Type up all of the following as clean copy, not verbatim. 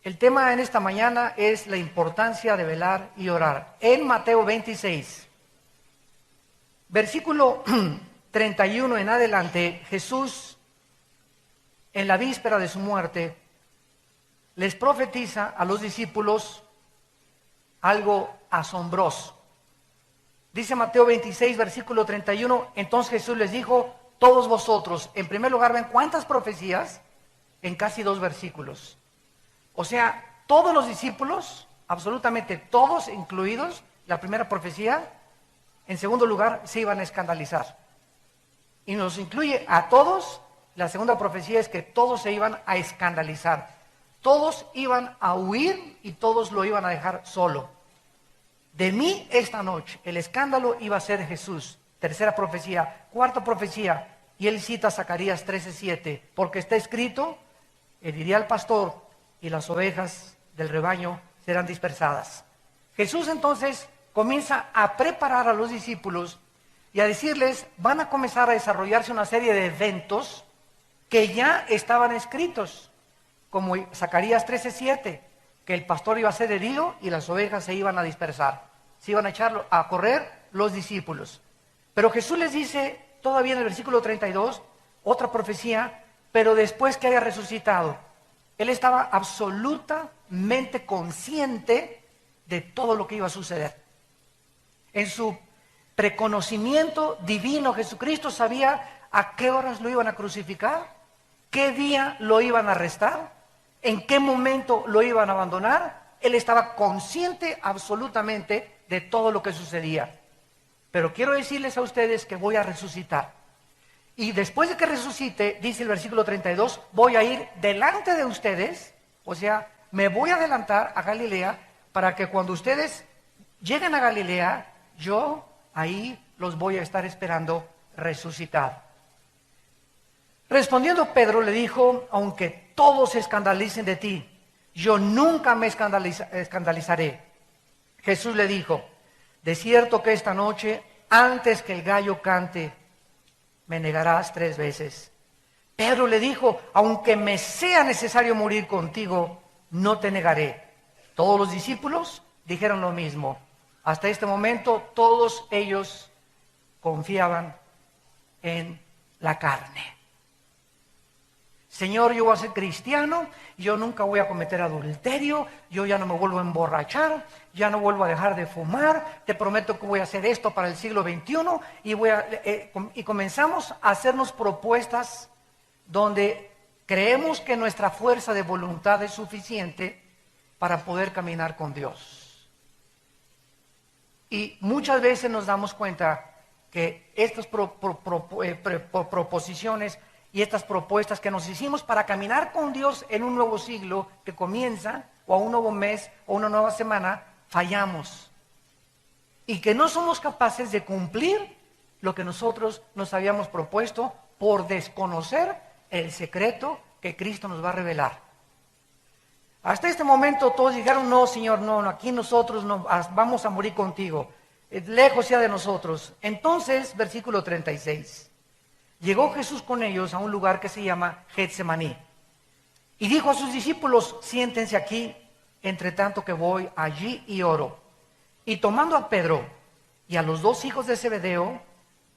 El tema en esta mañana es la importancia de velar y orar. En Mateo 26, versículo 31 en adelante, Jesús, en la víspera de su muerte, les profetiza a los discípulos algo asombroso. Dice Mateo 26, versículo 31, entonces Jesús les dijo, todos vosotros, en primer lugar, ¿ven cuántas profecías? En casi 2 versículos. O sea, todos los discípulos, absolutamente todos incluidos, la primera profecía, en segundo lugar, se iban a escandalizar. Y nos incluye a todos, la segunda profecía es que todos se iban a escandalizar. Todos iban a huir y todos lo iban a dejar solo. De mí esta noche, el escándalo iba a ser Jesús. Tercera profecía. Cuarta profecía, y él cita Zacarías 13:7, porque está escrito, heriré al pastor y las ovejas del rebaño serán dispersadas. Jesús entonces comienza a preparar a los discípulos y a decirles, van a comenzar a desarrollarse una serie de eventos que ya estaban escritos, como Zacarías 13:7, que el pastor iba a ser herido y las ovejas se iban a dispersar, se iban a echar a correr los discípulos. Pero Jesús les dice, todavía en el versículo 32, otra profecía, pero después que haya resucitado. Él estaba absolutamente consciente de todo lo que iba a suceder. En su preconocimiento divino, Jesucristo sabía a qué horas lo iban a crucificar, qué día lo iban a arrestar, en qué momento lo iban a abandonar. Él estaba consciente absolutamente de todo lo que sucedía. Pero quiero decirles a ustedes que voy a resucitar. Y después de que resucite, dice el versículo 32, voy a ir delante de ustedes, o sea, me voy a adelantar a Galilea, para que cuando ustedes lleguen a Galilea, yo ahí los voy a estar esperando resucitar. Respondiendo Pedro le dijo, aunque todos se escandalicen de ti, yo nunca me escandalizaré. Jesús le dijo, de cierto que esta noche, antes que el gallo cante, me negarás 3 veces. Pedro le dijo, aunque me sea necesario morir contigo, no te negaré. Todos los discípulos dijeron lo mismo. Hasta este momento todos ellos confiaban en la carne. Señor, yo voy a ser cristiano, yo nunca voy a cometer adulterio, yo ya no me vuelvo a emborrachar, ya no vuelvo a dejar de fumar, te prometo que voy a hacer esto para el siglo XXI y comenzamos a hacernos propuestas donde creemos que nuestra fuerza de voluntad es suficiente para poder caminar con Dios. Y muchas veces nos damos cuenta que estas proposiciones y estas propuestas que nos hicimos para caminar con Dios en un nuevo siglo que comienza, o a un nuevo mes, o una nueva semana, fallamos. Y que no somos capaces de cumplir lo que nosotros nos habíamos propuesto por desconocer el secreto que Cristo nos va a revelar. Hasta este momento todos dijeron, no, Señor, no, aquí nosotros no, vamos a morir contigo. Lejos sea de nosotros. Entonces, versículo 36. Llegó Jesús con ellos a un lugar que se llama Getsemaní. Y dijo a sus discípulos, siéntense aquí, entre tanto que voy allí y oro. Y tomando a Pedro y a los 2 hijos de Zebedeo,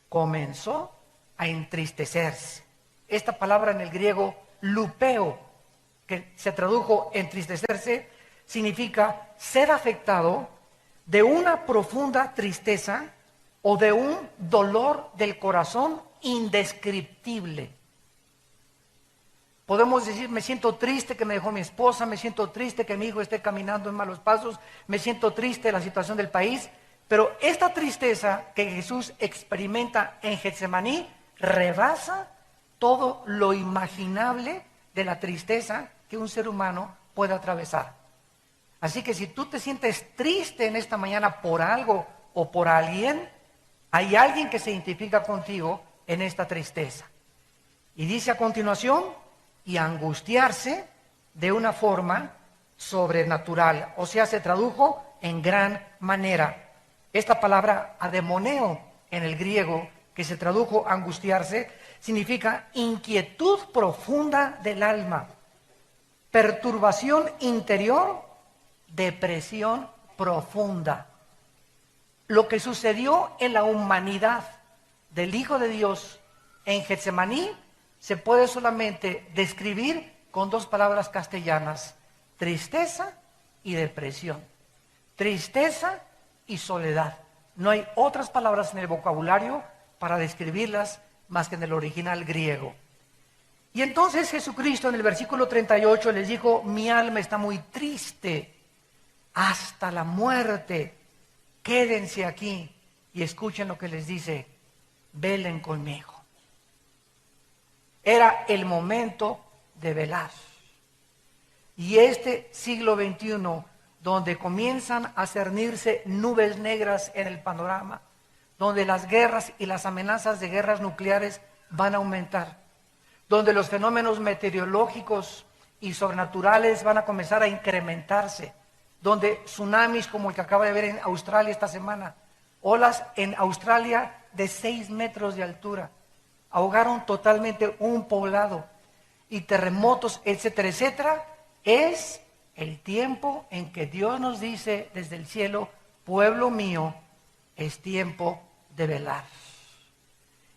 comenzó a entristecerse. Esta palabra en el griego, lupeo, que se tradujo entristecerse, significa ser afectado de una profunda tristeza o de un dolor del corazón indescriptible. Podemos decir, me siento triste que me dejó mi esposa, me siento triste que mi hijo esté caminando en malos pasos, me siento triste de la situación del país, pero esta tristeza que Jesús experimenta en Getsemaní rebasa todo lo imaginable de la tristeza que un ser humano puede atravesar. Así que si tú te sientes triste en esta mañana por algo o por alguien, hay alguien que se identifica contigo en esta tristeza. Y dice a continuación, y angustiarse de una forma sobrenatural. O sea, se tradujo en gran manera. Esta palabra ademoneo en el griego, que se tradujo angustiarse, significa inquietud profunda del alma. perturbación interior, depresión profunda. Lo que sucedió en la humanidad del Hijo de Dios en Getsemaní se puede solamente describir con dos palabras castellanas: tristeza y depresión. Tristeza y soledad. No hay otras palabras en el vocabulario para describirlas más que en el original griego. Y entonces Jesucristo en el versículo 38 les dijo: mi alma está muy triste hasta la muerte. Quédense aquí y escuchen lo que les dice: velen conmigo. Era el momento de velar. Y este siglo XXI, donde comienzan a cernirse nubes negras en el panorama, donde las guerras y las amenazas de guerras nucleares van a aumentar, donde los fenómenos meteorológicos y sobrenaturales van a comenzar a incrementarse, donde tsunamis como el que acaba de ver en Australia esta semana, olas en Australia de 6 metros de altura, ahogaron totalmente un poblado, y terremotos, etcétera, etcétera. Es el tiempo en que Dios nos dice desde el cielo: pueblo mío, es tiempo de velar.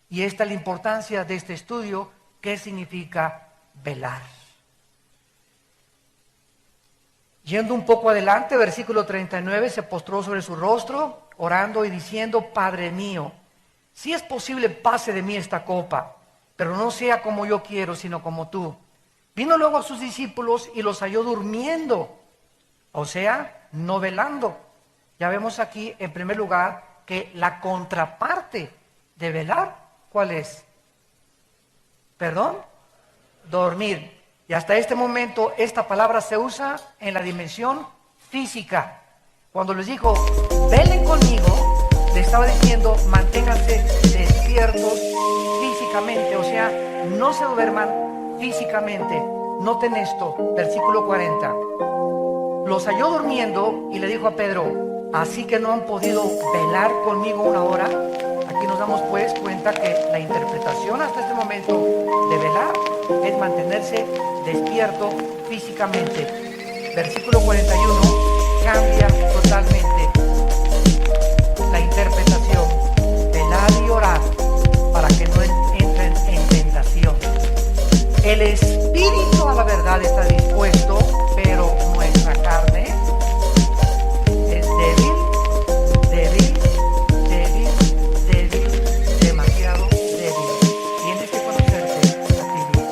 Y esta es la importancia de este estudio. ¿Qué significa velar? Yendo un poco adelante, versículo 39, se postró sobre su rostro, orando y diciendo: Padre mío, si es posible, pase de mí esta copa, pero no sea como yo quiero, sino como tú. Vino luego a sus discípulos y los halló durmiendo, o sea, no velando. Ya vemos aquí, en primer lugar, que la contraparte de velar, ¿cuál es? ¿Perdón? Dormir. Y hasta este momento esta palabra se usa en la dimensión física. Cuando les dijo: velen conmigo, le estaba diciendo: manténganse despiertos físicamente, o sea, no se duerman físicamente. Noten esto, versículo 40. Los halló durmiendo y le dijo a Pedro: así que no han podido velar conmigo una hora. Aquí nos damos pues cuenta que la interpretación hasta este momento de velar es mantenerse despierto físicamente. Versículo 41 cambia totalmente la interpretación: velar y orar para que no entren en tentación. El espíritu a la verdad está dispuesto, pero nuestra carne es débil, demasiado débil. Tienes que conocerte a ti mismo.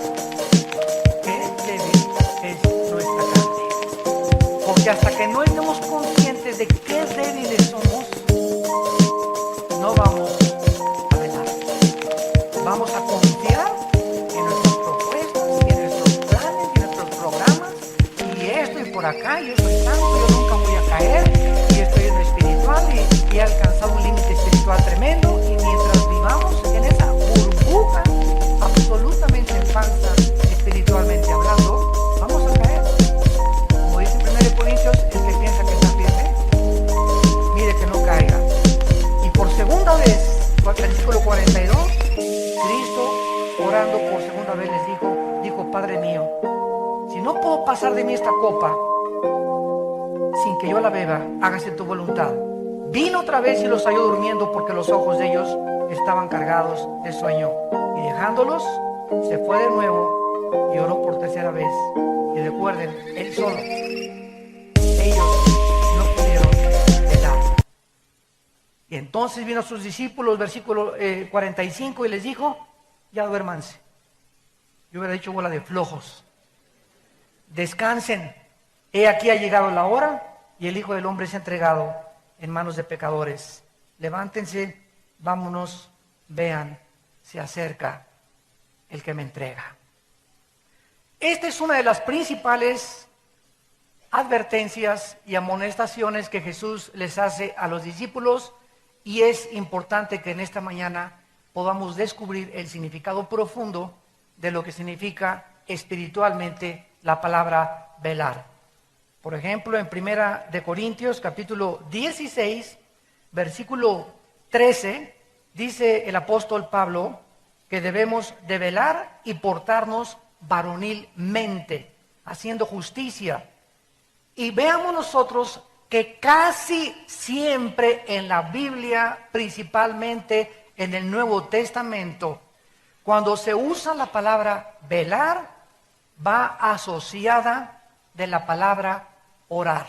Qué débil es nuestra carne. Porque hasta que no estemos conscientes de qué débiles somos, no vamos a velar. Vamos a confiar en nuestras propuestas, y en nuestros planes, y en nuestros programas, y esto y por acá: yo soy santo, yo nunca voy a caer, y estoy en lo espiritual, y he alcanzado un límite espiritual tremendo. Y mientras vivamos en esa burbuja absolutamente falsa, espiritualmente hablando, vamos a caer. Como dice en 1 Corintios, el que piensa que está firme, mire que no caiga. Y por segunda vez, versículo 42, Cristo, orando por segunda vez, les dijo: Padre mío, si no puedo pasar de mí esta copa sin que yo la beba, hágase tu voluntad. Vino otra vez y los halló durmiendo, porque los ojos de ellos estaban cargados de sueño. Y dejándolos, se fue de nuevo y oró por tercera vez. Y recuerden, él solo. Ellos no pudieron velar. Y entonces vino a sus discípulos, versículo 45, y les dijo: ya duérmanse. Yo hubiera dicho: bola de flojos. Descansen. He aquí ha llegado la hora, y el Hijo del Hombre es entregado en manos de pecadores. Levántense, vámonos, vean, se acerca el que me entrega. Esta es una de las principales advertencias y amonestaciones que Jesús les hace a los discípulos, y es importante que en esta mañana podamos descubrir el significado profundo de lo que significa espiritualmente la palabra velar. Por ejemplo, en 1 Corintios capítulo 16, versículo 13, dice el apóstol Pablo que debemos de velar y portarnos varonilmente haciendo justicia. Y veamos nosotros que casi siempre en la Biblia, principalmente en el Nuevo Testamento, cuando se usa la palabra velar, va asociada de la palabra orar.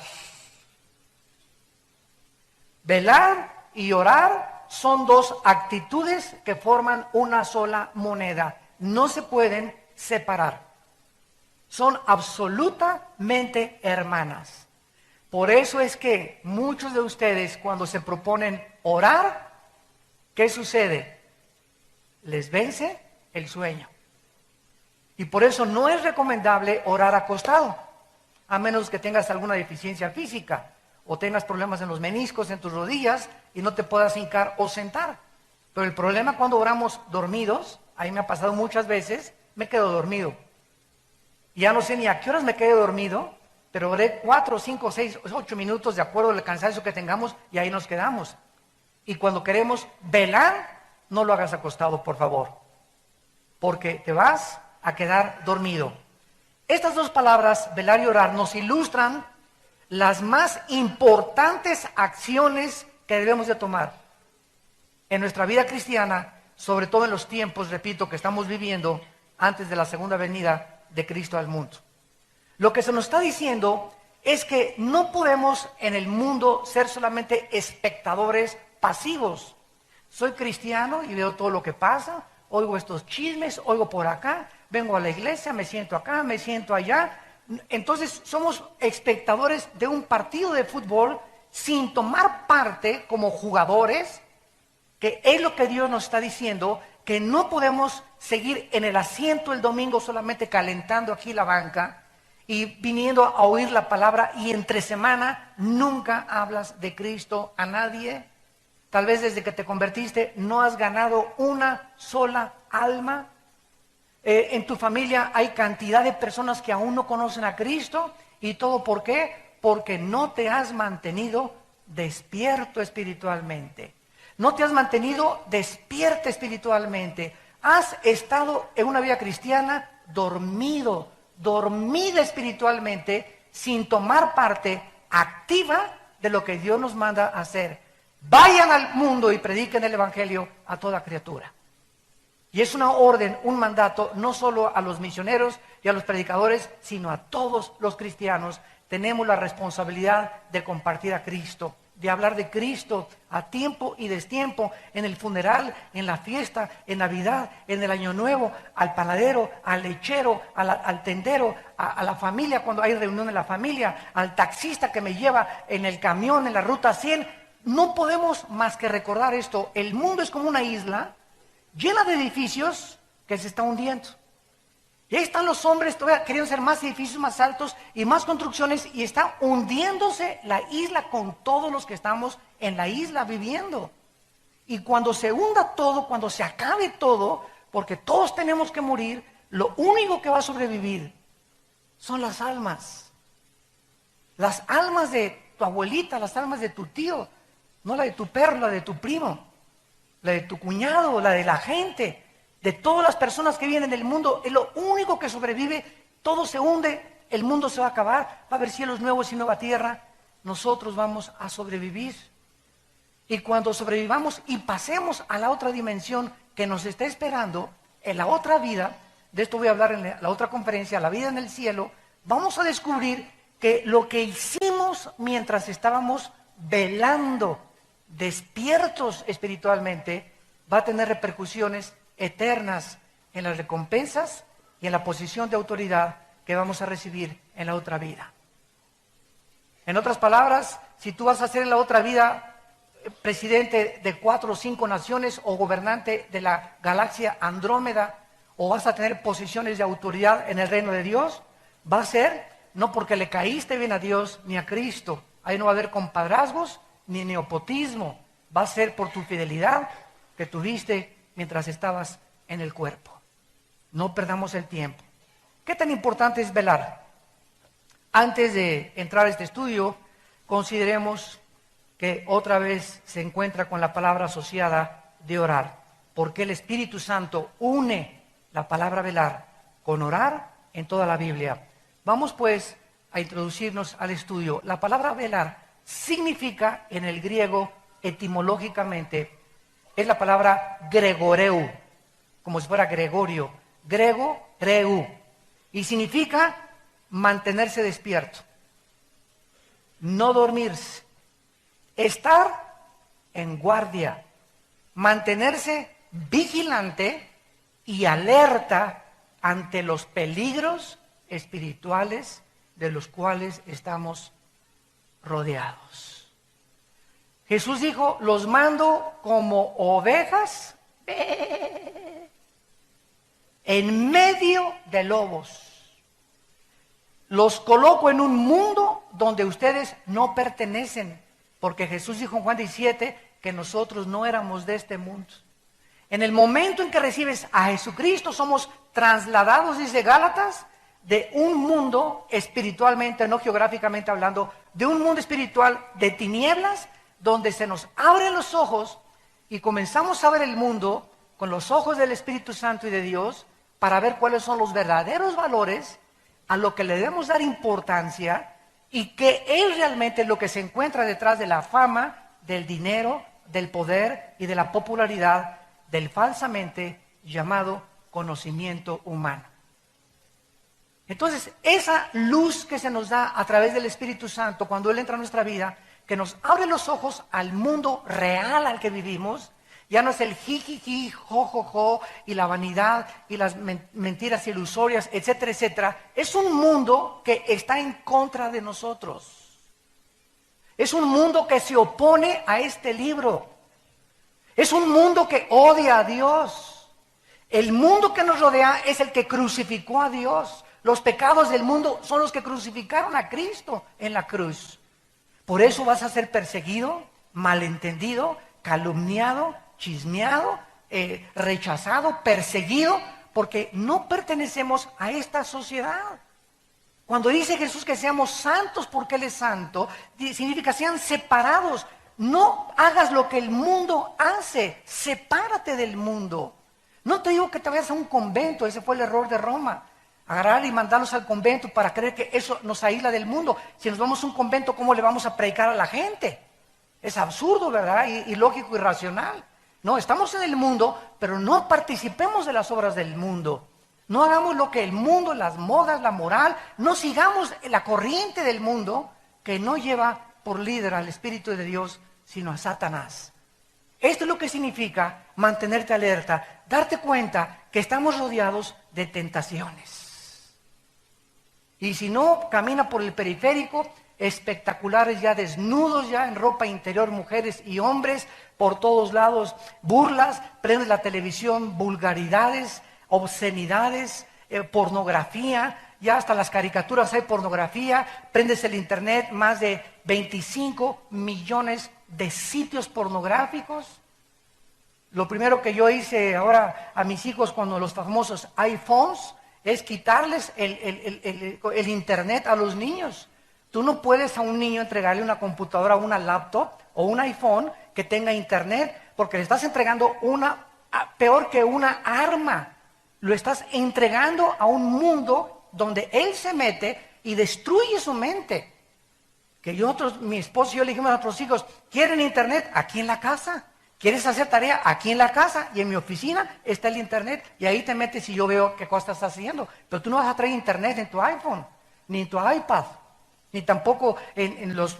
Velar y orar son dos actitudes que forman una sola moneda. No se pueden separar. Son absolutamente hermanas. Por eso es que muchos de ustedes, cuando se proponen orar, ¿qué sucede? Les vence el sueño. Y por eso no es recomendable orar acostado, a menos que tengas alguna deficiencia física o tengas problemas en los meniscos, en tus rodillas y no te puedas hincar o sentar. Pero el problema cuando oramos dormidos, ahí me ha pasado muchas veces, me quedo dormido. Y ya no sé ni a qué horas me quedé dormido, pero oré 4, 5, 6, 8 minutos de acuerdo al cansancio que tengamos y ahí nos quedamos. Y cuando queremos velar, no lo hagas acostado, por favor, porque te vas a quedar dormido. Estas dos palabras, velar y orar, nos ilustran las más importantes acciones que debemos de tomar en nuestra vida cristiana, sobre todo en los tiempos, repito, que estamos viviendo antes de la segunda venida de Cristo al mundo. Lo que se nos está diciendo es que no podemos en el mundo ser solamente espectadores pasivos. Soy cristiano y veo todo lo que pasa, oigo estos chismes, oigo por acá, vengo a la iglesia, me siento acá, me siento allá. Entonces somos espectadores de un partido de fútbol sin tomar parte como jugadores, que es lo que Dios nos está diciendo, que no podemos seguir en el asiento el domingo solamente calentando aquí la banca y viniendo a oír la palabra y entre semana nunca hablas de Cristo a nadie. Tal vez desde que te convertiste no has ganado una sola alma. En tu familia hay cantidad de personas que aún no conocen a Cristo. ¿Y todo por qué? Porque no te has mantenido despierto espiritualmente. No te has mantenido despierta espiritualmente. Has estado en una vida cristiana dormida espiritualmente, sin tomar parte activa de lo que Dios nos manda a hacer. Vayan al mundo y prediquen el evangelio a toda criatura. Y es una orden, un mandato, no solo a los misioneros y a los predicadores, sino a todos los cristianos. Tenemos la responsabilidad de compartir a Cristo, de hablar de Cristo a tiempo y destiempo, en el funeral, en la fiesta, en Navidad, en el Año Nuevo, al panadero, al lechero, al tendero, a la familia cuando hay reunión en la familia, al taxista que me lleva en el camión, en la ruta 100. No podemos más que recordar esto. El mundo es como una isla llena de edificios que se está hundiendo. Y ahí están los hombres todavía queriendo hacer más edificios más altos y más construcciones, y está hundiéndose la isla con todos los que estamos en la isla viviendo. Y cuando se hunda todo, cuando se acabe todo, porque todos tenemos que morir, lo único que va a sobrevivir son las almas. Las almas de tu abuelita, las almas de tu tío, no la de tu perro, la de tu primo, la de tu cuñado, la de la gente, de todas las personas que vienen del mundo. Es lo único que sobrevive. Todo se hunde, el mundo se va a acabar, va a haber cielos nuevos y nueva tierra. Nosotros vamos a sobrevivir. Y cuando sobrevivamos y pasemos a la otra dimensión que nos está esperando, en la otra vida, de esto voy a hablar en la otra conferencia, la vida en el cielo, vamos a descubrir que lo que hicimos mientras estábamos velando, despiertos espiritualmente, va a tener repercusiones eternas en las recompensas y en la posición de autoridad que vamos a recibir en la otra vida. En otras palabras, si tú vas a ser en la otra vida presidente de 4 o 5 naciones o gobernante de la galaxia Andrómeda, o vas a tener posiciones de autoridad en el reino de Dios, va a ser no porque le caíste bien a Dios ni a Cristo. Ahí no va a haber compadrazgos ni nepotismo. Va a ser por tu fidelidad que tuviste mientras estabas en el cuerpo. No perdamos el tiempo. ¿Qué tan importante es velar? Antes de entrar a este estudio, consideremos que otra vez se encuentra con la palabra asociada de orar, porque el Espíritu Santo une la palabra velar con orar en toda la Biblia. Vamos pues a introducirnos al estudio. La palabra velar significa en el griego etimológicamente, es la palabra gregoreu, como si fuera Gregorio, grego, reu, y significa mantenerse despierto, no dormirse, estar en guardia, mantenerse vigilante y alerta ante los peligros espirituales de los cuales estamos rodeados. Jesús dijo, los mando como ovejas en medio de lobos. Los coloco en un mundo donde ustedes no pertenecen, porque Jesús dijo en Juan 17 que nosotros no éramos de este mundo. En el momento en que recibes a Jesucristo, somos trasladados, dice Gálatas, de un mundo espiritualmente, no geográficamente hablando, de un mundo espiritual de tinieblas, donde se nos abren los ojos y comenzamos a ver el mundo con los ojos del Espíritu Santo y de Dios, para ver cuáles son los verdaderos valores a lo que le debemos dar importancia y qué es realmente lo que se encuentra detrás de la fama, del dinero, del poder y de la popularidad del falsamente llamado conocimiento humano. Entonces, esa luz que se nos da a través del Espíritu Santo cuando Él entra a nuestra vida, que nos abre los ojos al mundo real al que vivimos, ya no es el jijiji, jojojo, y la vanidad, y las mentiras ilusorias, etcétera, etcétera. Es un mundo que está en contra de nosotros. Es un mundo que se opone a este libro. Es un mundo que odia a Dios. El mundo que nos rodea es el que crucificó a Dios. Los pecados del mundo son los que crucificaron a Cristo en la cruz. Por eso vas a ser perseguido, malentendido, calumniado, chismeado, rechazado, perseguido, porque no pertenecemos a esta sociedad. Cuando dice Jesús que seamos santos porque Él es santo, significa sean separados. No hagas lo que el mundo hace, sepárate del mundo. No te digo que te vayas a un convento, ese fue el error de Roma. Agarrar y mandarlos al convento para creer que eso nos aísla del mundo. Si nos vamos a un convento, ¿cómo le vamos a predicar a la gente? Es absurdo, ¿verdad? Y lógico, irracional. No, estamos en el mundo, pero no participemos de las obras del mundo. No hagamos lo que el mundo, las modas, la moral, no sigamos la corriente del mundo que no lleva por líder al Espíritu de Dios, sino a Satanás. Esto es lo que significa mantenerte alerta, darte cuenta que estamos rodeados de tentaciones. Y si no, camina por el periférico, espectaculares ya desnudos, ya en ropa interior, mujeres y hombres, por todos lados, burlas, prendes la televisión, vulgaridades, obscenidades, pornografía, ya hasta las caricaturas hay pornografía, prendes el internet, más de 25 millones de sitios pornográficos. Lo primero que yo hice ahora a mis hijos con los famosos iPhones es quitarles el internet a los niños. Tú no puedes a un niño entregarle una computadora, una laptop o un iPhone que tenga internet, porque le estás entregando peor que una arma. Lo estás entregando a un mundo donde él se mete y destruye su mente. Que mi esposo y yo le dijimos a nuestros hijos, ¿quieren internet? Aquí en la casa. ¿Quieres hacer tarea? Aquí en la casa y en mi oficina está el internet y ahí te metes y yo veo qué cosa estás haciendo. Pero tú no vas a traer internet en tu iPhone, ni en tu iPad, ni tampoco en los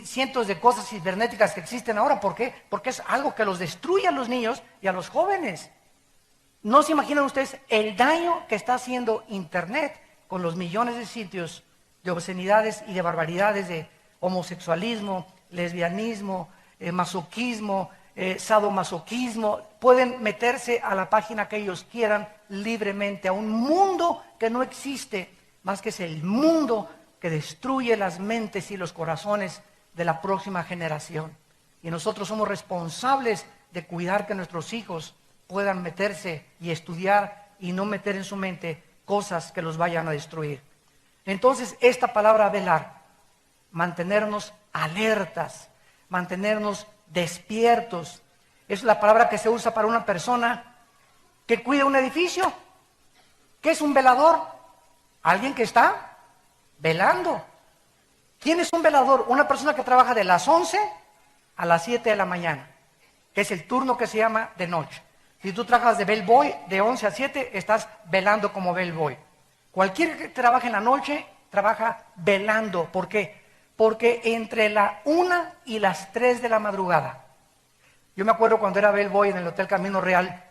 cientos de cosas cibernéticas que existen ahora. ¿Por qué? Porque es algo que los destruye a los niños y a los jóvenes. No se imaginan ustedes el daño que está haciendo internet con los millones de sitios de obscenidades y de barbaridades, de homosexualismo, lesbianismo, masoquismo, sadomasoquismo. Pueden meterse a la página que ellos quieran libremente, a un mundo que no existe, más que es el mundo que destruye las mentes y los corazones de la próxima generación. Y nosotros somos responsables de cuidar que nuestros hijos puedan meterse y estudiar y no meter en su mente cosas que los vayan a destruir. Entonces, esta palabra velar, mantenernos alertas, mantenernos despiertos, es la palabra que se usa para una persona que cuida un edificio. ¿Qué es un velador? Alguien que está velando. ¿Quién es un velador? Una persona que trabaja de las 11 a las 7 de la mañana, que es el turno que se llama de noche. Si tú trabajas de bellboy de 11 a 7, estás velando como bellboy. Cualquiera que trabaje en la noche, trabaja velando. ¿Por qué? Porque entre la 1 y las 3 de la madrugada, yo me acuerdo cuando era bellboy en el Hotel Camino Real,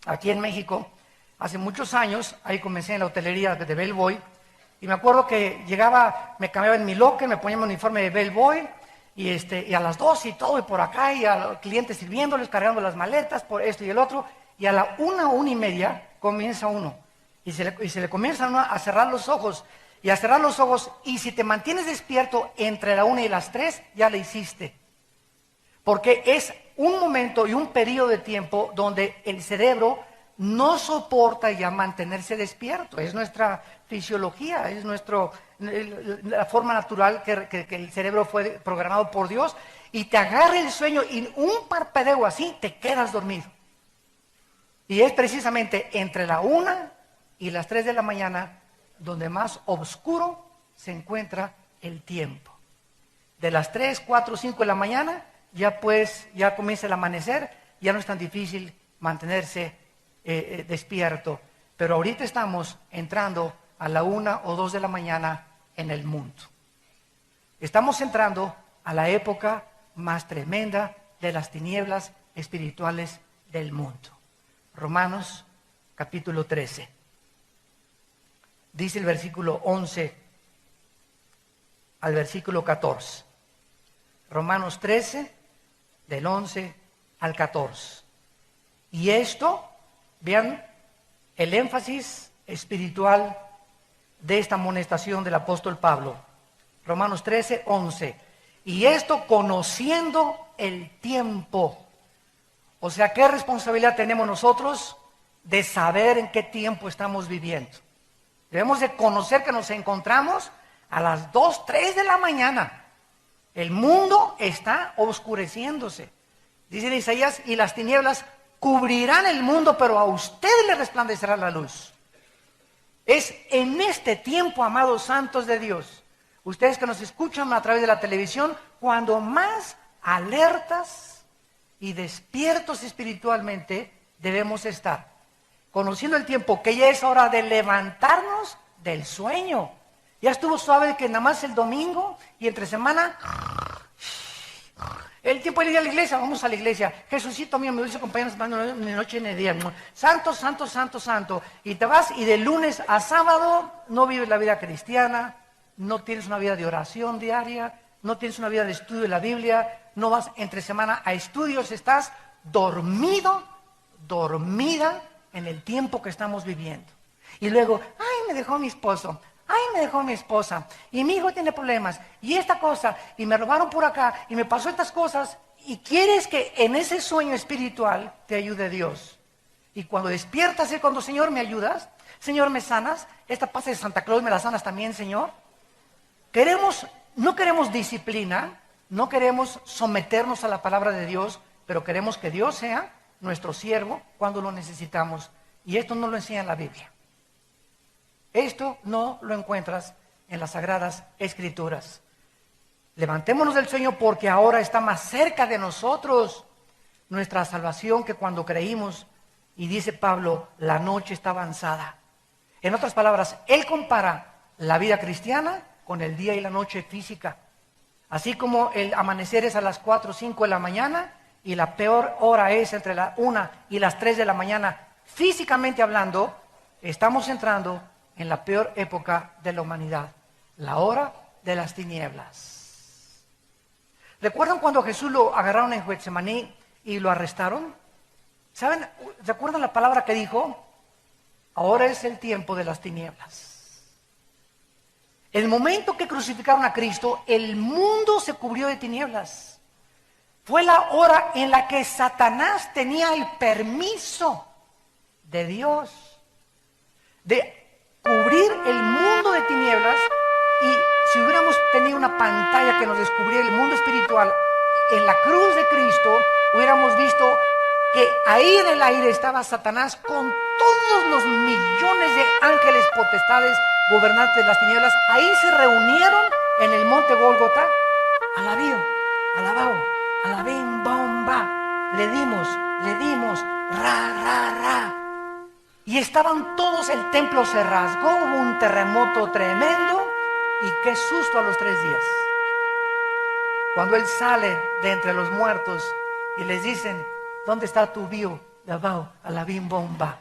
aquí en México, hace muchos años, ahí comencé en la hotelería de bellboy, y me acuerdo que llegaba, me cambiaba en mi locker, me ponía mi uniforme de bellboy, y a las 12 y todo, y por acá, y a los clientes sirviéndoles, cargando las maletas, por esto y el otro, y a la 1:30 comienza uno, y se le comienzan a cerrar los ojos, y si te mantienes despierto entre la 1 y las 3, ya le hiciste. Porque es un momento y un periodo de tiempo donde el cerebro no soporta ya mantenerse despierto. Es nuestra fisiología, es la forma natural que el cerebro fue programado por Dios, y te agarra el sueño y un parpadeo así te quedas dormido. Y es precisamente entre la 1 y las 3 de la mañana donde más oscuro se encuentra el tiempo. De las 3, 4, 5 de la mañana ya comienza el amanecer, ya no es tan difícil mantenerse despierto. Pero ahorita estamos entrando a la 1 o 2 de la mañana en el mundo. Estamos entrando a la época más tremenda de las tinieblas espirituales del mundo. Romanos capítulo 13. Dice el versículo 11 al versículo 14. Romanos 13, del 11 al 14. Y esto, vean el énfasis espiritual de esta amonestación del apóstol Pablo. Romanos 13, 11. Y esto conociendo el tiempo. O sea, ¿qué responsabilidad tenemos nosotros de saber en qué tiempo estamos viviendo? Debemos de conocer que nos encontramos a las 2, 3 de la mañana. El mundo está oscureciéndose. Dice en Isaías, y las tinieblas cubrirán el mundo, pero a ustedes les resplandecerá la luz. Es en este tiempo, amados santos de Dios, ustedes que nos escuchan a través de la televisión, cuando más alertas y despiertos espiritualmente debemos estar. Conociendo el tiempo, que ya es hora de levantarnos del sueño. Ya estuvo suave que nada más el domingo y entre semana, el tiempo de ir a la iglesia, vamos a la iglesia. Jesucito mío, me dulce compañero, ni noche ni día. Santo, santo, santo, santo. Y te vas y de lunes a sábado no vives la vida cristiana, no tienes una vida de oración diaria, no tienes una vida de estudio de la Biblia, no vas entre semana a estudios, estás dormido, dormida en el tiempo que estamos viviendo. Y luego, ay, me dejó mi esposo. Ay, me dejó mi esposa, y mi hijo tiene problemas, y esta cosa, y me robaron por acá, y me pasó estas cosas, y quieres que en ese sueño espiritual te ayude Dios. Y cuando despiertas es cuando, Señor, ¿me ayudas? Señor, ¿me sanas? Esta pasa de Santa Claus, ¿me la sanas también, Señor? No queremos disciplina, no queremos someternos a la palabra de Dios, pero queremos que Dios sea nuestro siervo cuando lo necesitamos. Y esto no lo enseña la Biblia. Esto no lo encuentras en las Sagradas Escrituras. Levantémonos del sueño porque ahora está más cerca de nosotros nuestra salvación que cuando creímos. Y dice Pablo, la noche está avanzada. En otras palabras, él compara la vida cristiana con el día y la noche física. Así como el amanecer es a las 4 o 5 de la mañana y la peor hora es entre la 1 y las 3 de la mañana, físicamente hablando, estamos entrando en la peor época de la humanidad, la hora de las tinieblas. ¿Recuerdan cuando Jesús lo agarraron en Getsemaní y lo arrestaron? ¿Saben? ¿Recuerdan la palabra que dijo? Ahora es el tiempo de las tinieblas. El momento que crucificaron a Cristo, el mundo se cubrió de tinieblas. Fue la hora en la que Satanás tenía el permiso de Dios de cubrir el mundo de tinieblas. Y si hubiéramos tenido una pantalla que nos descubriera el mundo espiritual, en la cruz de Cristo hubiéramos visto que ahí en el aire estaba Satanás con todos los millones de ángeles potestades gobernante de las tinieblas, ahí se reunieron en el monte Gólgota. Alabío, alabao, alabim, bomba. Le dimos, ra, ra, ra. Y estaban todos, el templo se rasgó, hubo un terremoto tremendo. Y qué susto a los 3 días. Cuando él sale de entre los muertos y les dicen, ¿dónde está tu bio? Alabao, alabim, bomba.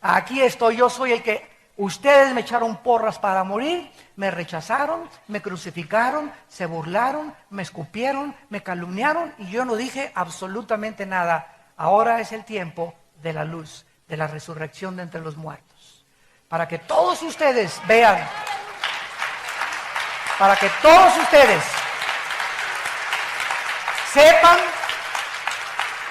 Aquí estoy, yo soy el que ustedes me echaron porras para morir, me rechazaron, me crucificaron, se burlaron, me escupieron, me calumniaron y yo no dije absolutamente nada. Ahora es el tiempo de la luz, de la resurrección de entre los muertos. Para que todos ustedes vean, para que todos ustedes sepan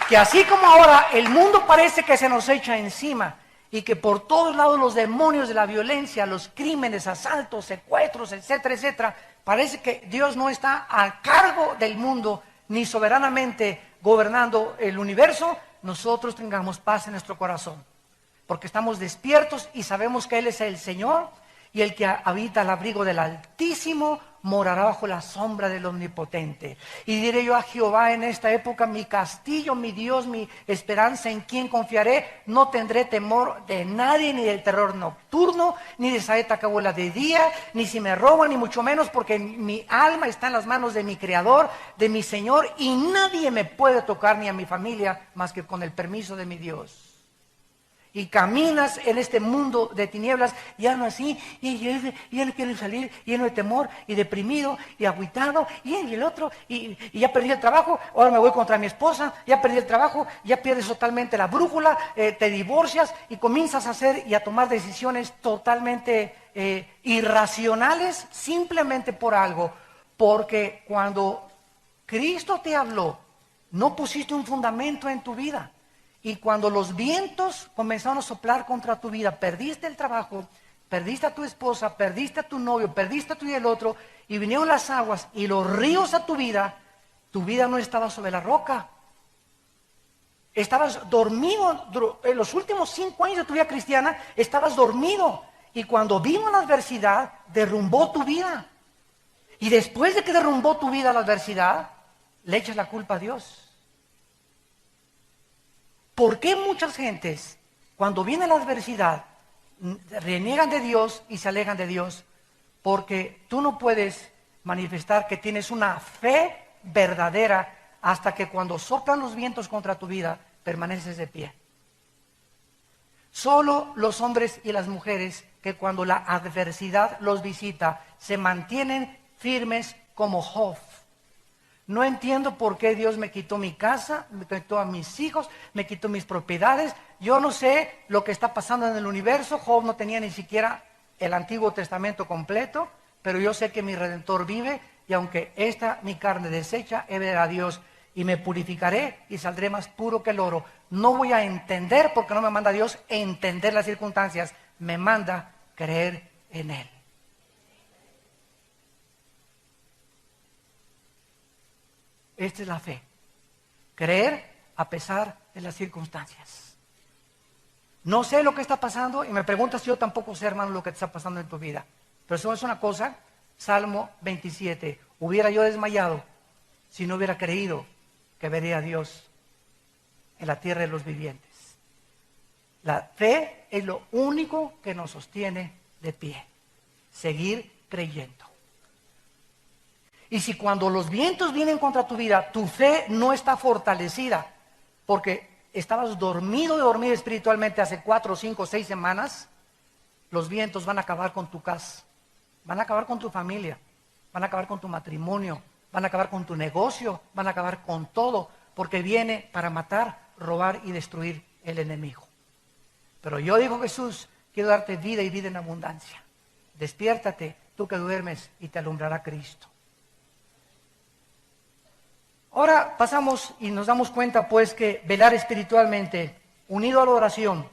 que así como ahora el mundo parece que se nos echa encima, y que por todos lados los demonios de la violencia, los crímenes, asaltos, secuestros, etcétera, etcétera, parece que Dios no está a cargo del mundo, ni soberanamente gobernando el universo, nosotros tengamos paz en nuestro corazón, porque estamos despiertos y sabemos que Él es el Señor, y el que habita al abrigo del Altísimo morará bajo la sombra del Omnipotente. Y diré yo a Jehová en esta época, mi castillo, mi Dios, mi esperanza, en quien confiaré. No tendré temor de nadie, ni del terror nocturno, ni de saeta que vuela de día, ni si me roban, ni mucho menos, porque mi alma está en las manos de mi Creador, de mi Señor, y nadie me puede tocar, ni a mi familia, más que con el permiso de mi Dios. Y caminas en este mundo de tinieblas, y ando así, y ya no quiero salir, lleno de temor, y deprimido, y agüitado, y el otro, y ya perdí el trabajo, ahora me voy contra mi esposa, ya perdí el trabajo, ya pierdes totalmente la brújula, te divorcias, y comienzas a hacer y a tomar decisiones totalmente irracionales, simplemente por algo, porque cuando Cristo te habló, no pusiste un fundamento en tu vida. Y cuando los vientos comenzaron a soplar contra tu vida, perdiste el trabajo, perdiste a tu esposa, perdiste a tu novio, perdiste a tu y el otro, y vinieron las aguas y los ríos a tu vida no estaba sobre la roca. Estabas dormido, en los últimos 5 años de tu vida cristiana, estabas dormido. Y cuando vino la adversidad, derrumbó tu vida. Y después de que derrumbó tu vida la adversidad, le echas la culpa a Dios. ¿Por qué muchas gentes, cuando viene la adversidad, reniegan de Dios y se alejan de Dios? Porque tú no puedes manifestar que tienes una fe verdadera hasta que cuando soplan los vientos contra tu vida, permaneces de pie. Solo los hombres y las mujeres que cuando la adversidad los visita, se mantienen firmes como Job. No entiendo por qué Dios me quitó mi casa, me quitó a mis hijos, me quitó mis propiedades. Yo no sé lo que está pasando en el universo. Job no tenía ni siquiera el Antiguo Testamento completo, pero yo sé que mi Redentor vive y aunque esta mi carne deshecha, he de ver a Dios y me purificaré y saldré más puro que el oro. No voy a entender porque no me manda Dios entender las circunstancias, me manda creer en Él. Esta es la fe. Creer a pesar de las circunstancias. No sé lo que está pasando y me preguntas si yo tampoco sé, hermano, lo que te está pasando en tu vida. Pero eso es una cosa, Salmo 27. Hubiera yo desmayado si no hubiera creído que vería a Dios en la tierra de los vivientes. La fe es lo único que nos sostiene de pie. Seguir creyendo. Y si cuando los vientos vienen contra tu vida, tu fe no está fortalecida, porque estabas dormido espiritualmente hace 4, 5, 6 semanas, los vientos van a acabar con tu casa, van a acabar con tu familia, van a acabar con tu matrimonio, van a acabar con tu negocio, van a acabar con todo, porque viene para matar, robar y destruir el enemigo. Pero yo digo, Jesús, quiero darte vida y vida en abundancia. Despiértate, tú que duermes, y te alumbrará Cristo. Ahora pasamos y nos damos cuenta pues que velar espiritualmente, unido a la oración,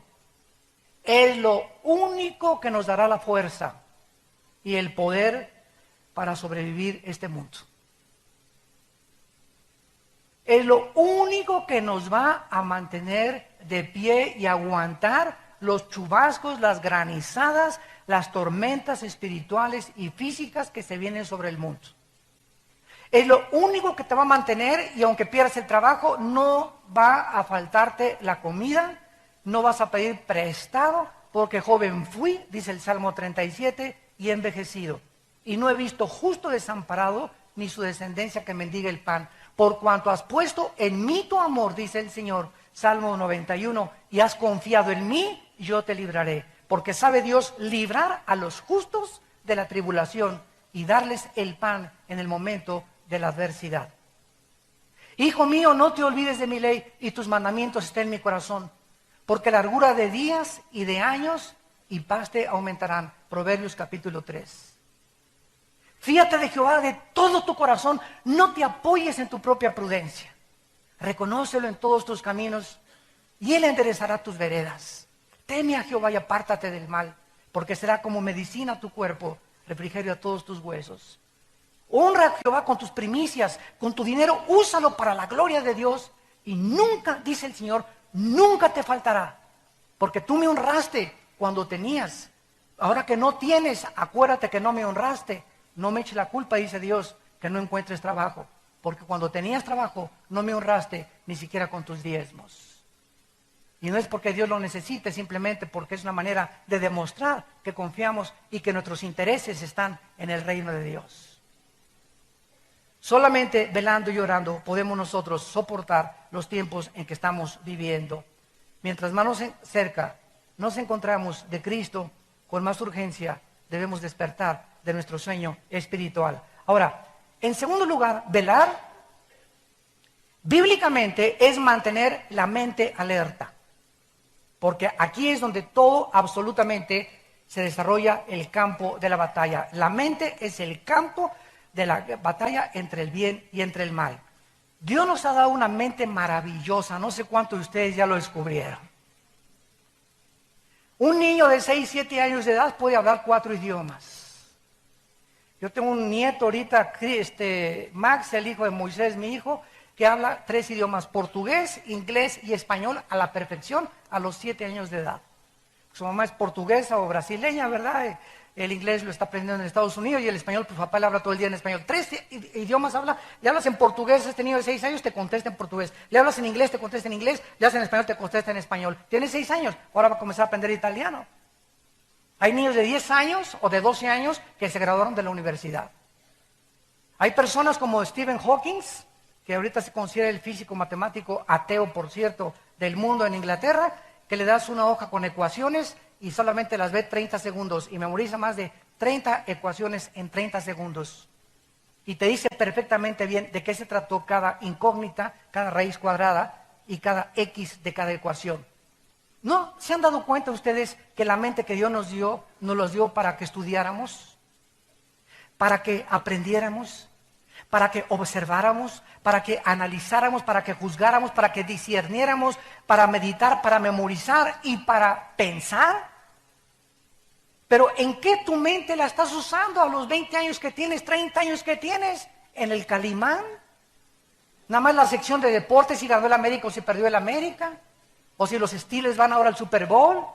es lo único que nos dará la fuerza y el poder para sobrevivir este mundo. Es lo único que nos va a mantener de pie y aguantar los chubascos, las granizadas, las tormentas espirituales y físicas que se vienen sobre el mundo. Es lo único que te va a mantener, y aunque pierdas el trabajo, no va a faltarte la comida, no vas a pedir prestado, porque joven fui, dice el Salmo 37, y he envejecido. Y no he visto justo desamparado, ni su descendencia que mendigue el pan. Por cuanto has puesto en mí tu amor, dice el Señor, Salmo 91, y has confiado en mí, yo te libraré. Porque sabe Dios librar a los justos de la tribulación y darles el pan en el momento de la adversidad. Hijo mío, no te olvides de mi ley, y tus mandamientos estén en mi corazón, porque largura de días y de años y paz te aumentarán. Proverbios capítulo 3. Fíate de Jehová de todo tu corazón, no te apoyes en tu propia prudencia. Reconócelo en todos tus caminos y Él enderezará tus veredas. Teme a Jehová y apártate del mal, porque será como medicina a tu cuerpo, refrigerio a todos tus huesos. Honra a Jehová con tus primicias, con tu dinero, úsalo para la gloria de Dios, y nunca, dice el Señor, nunca te faltará, porque tú me honraste cuando tenías. Ahora que no tienes, acuérdate que no me honraste. No me eches la culpa, dice Dios, que no encuentres trabajo, porque cuando tenías trabajo no me honraste ni siquiera con tus diezmos. Y no es porque Dios lo necesite, simplemente porque es una manera de demostrar que confiamos y que nuestros intereses están en el reino de Dios. Solamente velando y orando podemos nosotros soportar los tiempos en que estamos viviendo. Mientras más cerca nos encontramos de Cristo, con más urgencia debemos despertar de nuestro sueño espiritual. Ahora, en segundo lugar, velar bíblicamente es mantener la mente alerta, porque aquí es donde todo absolutamente se desarrolla el campo de la batalla. La mente es el campo de la batalla entre el bien y entre el mal. Dios nos ha dado una mente maravillosa, no sé cuántos de ustedes ya lo descubrieron. Un niño de 6, 7 años de edad puede hablar 4 idiomas. Yo tengo un nieto ahorita, Max, el hijo de Moisés, mi hijo, que habla 3 idiomas, portugués, inglés y español a la perfección a los 7 años de edad. Su mamá es portuguesa o brasileña, ¿verdad? El inglés lo está aprendiendo en Estados Unidos y el español, pues papá le habla todo el día en español. 3 idiomas habla, le hablas en portugués, este niño de 6 años te contesta en portugués. Le hablas en inglés, te contesta en inglés, le hablas en español, te contesta en español. Tiene 6 años, ahora va a comenzar a aprender italiano. Hay niños de 10 años o de 12 años que se graduaron de la universidad. Hay personas como Stephen Hawking, que ahorita se considera el físico matemático ateo, por cierto, del mundo en Inglaterra, que le das una hoja con ecuaciones y solamente las ve 30 segundos y memoriza más de 30 ecuaciones en 30 segundos. Y te dice perfectamente bien de qué se trató cada incógnita, cada raíz cuadrada y cada X de cada ecuación. ¿No se han dado cuenta ustedes que la mente que Dios nos los dio para que estudiáramos, para que aprendiéramos, para que observáramos, para que analizáramos, para que juzgáramos, para que discerniéramos, para meditar, para memorizar y para pensar? Pero ¿en qué tu mente la estás usando a los 20 años que tienes, 30 años que tienes? ¿En el Calimán? Nada más la sección de deportes, si ganó el América o si perdió el América. O si los Steelers van ahora al Super Bowl.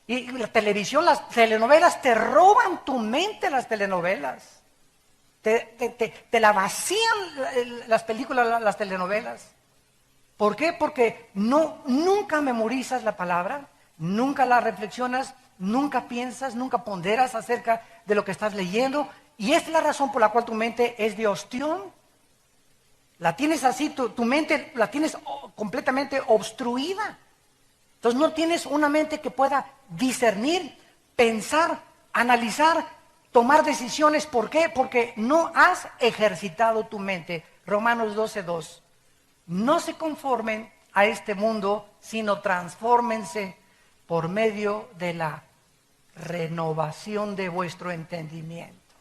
Y la televisión, las telenovelas, te roban tu mente las telenovelas. Te la vacían las películas, las telenovelas. ¿Por qué? Porque nunca memorizas la palabra, nunca la reflexionas, nunca piensas, nunca ponderas acerca de lo que estás leyendo. Y esta es la razón por la cual tu mente es de ostión. La tienes así, tu mente la tienes completamente obstruida. Entonces no tienes una mente que pueda discernir, pensar, analizar, tomar decisiones. ¿Por qué? Porque no has ejercitado tu mente. Romanos 12:2. No se conformen a este mundo, sino transfórmense por medio de la renovación de vuestro entendimiento.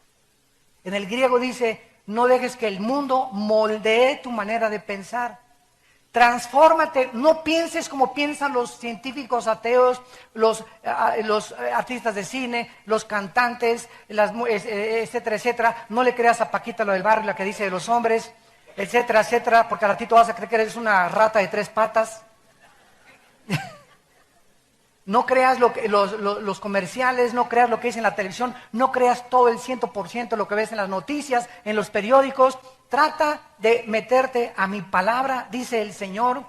En el griego dice, no dejes que el mundo moldee tu manera de pensar. Transfórmate, no pienses como piensan los científicos ateos, los artistas de cine, los cantantes, etcétera, etcétera. No le creas a Paquita lo del barrio, la que dice de los hombres, etcétera, etcétera, porque al ratito vas a creer que eres una rata de 3 patas. No creas los comerciales, no creas lo que es en la televisión, no creas todo el 100% lo que ves en las noticias, en los periódicos. Trata de meterte a mi palabra, dice el Señor.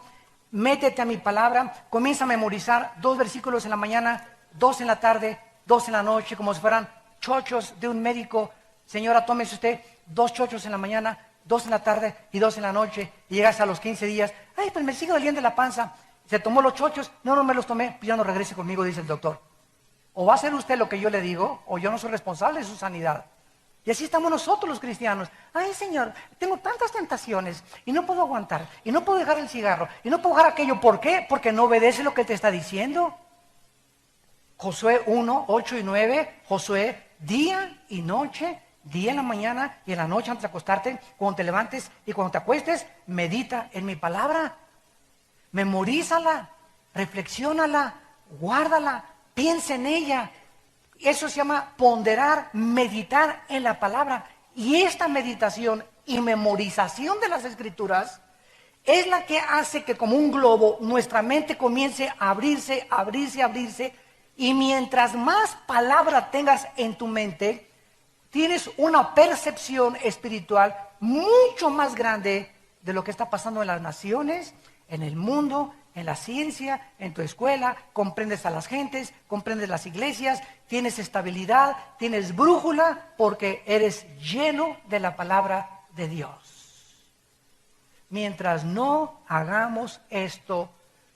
Métete a mi palabra, comienza a memorizar 2 versículos en la mañana, 2 en la tarde, 2 en la noche, como si fueran chochos de un médico. Señora, tómese usted 2 chochos en la mañana, 2 en la tarde y 2 en la noche. Y llegas a los 15 días, ay, pues me sigue doliendo la panza. Se tomó los chochos, no me los tomé, pues ya no regrese conmigo, dice el doctor. O va a hacer usted lo que yo le digo, o yo no soy responsable de su sanidad. Y así estamos nosotros los cristianos. Ay, Señor, tengo tantas tentaciones y no puedo aguantar, y no puedo dejar el cigarro, y no puedo dejar aquello. ¿Por qué? Porque no obedece lo que te está diciendo. Josué 1, 8 y 9, Josué, día y noche, día en la mañana y en la noche antes de acostarte, cuando te levantes y cuando te acuestes, medita en mi palabra. Memorízala, reflexiónala, guárdala, piensa en ella. Eso se llama ponderar, meditar en la palabra. Y esta meditación y memorización de las Escrituras es la que hace que como un globo nuestra mente comience a abrirse, abrirse, abrirse. Y mientras más palabra tengas en tu mente, tienes una percepción espiritual mucho más grande de lo que está pasando en las naciones, en el mundo, en la ciencia, en tu escuela. Comprendes a las gentes, comprendes las iglesias, tienes estabilidad, tienes brújula, porque eres lleno de la palabra de Dios. Mientras no hagamos esto,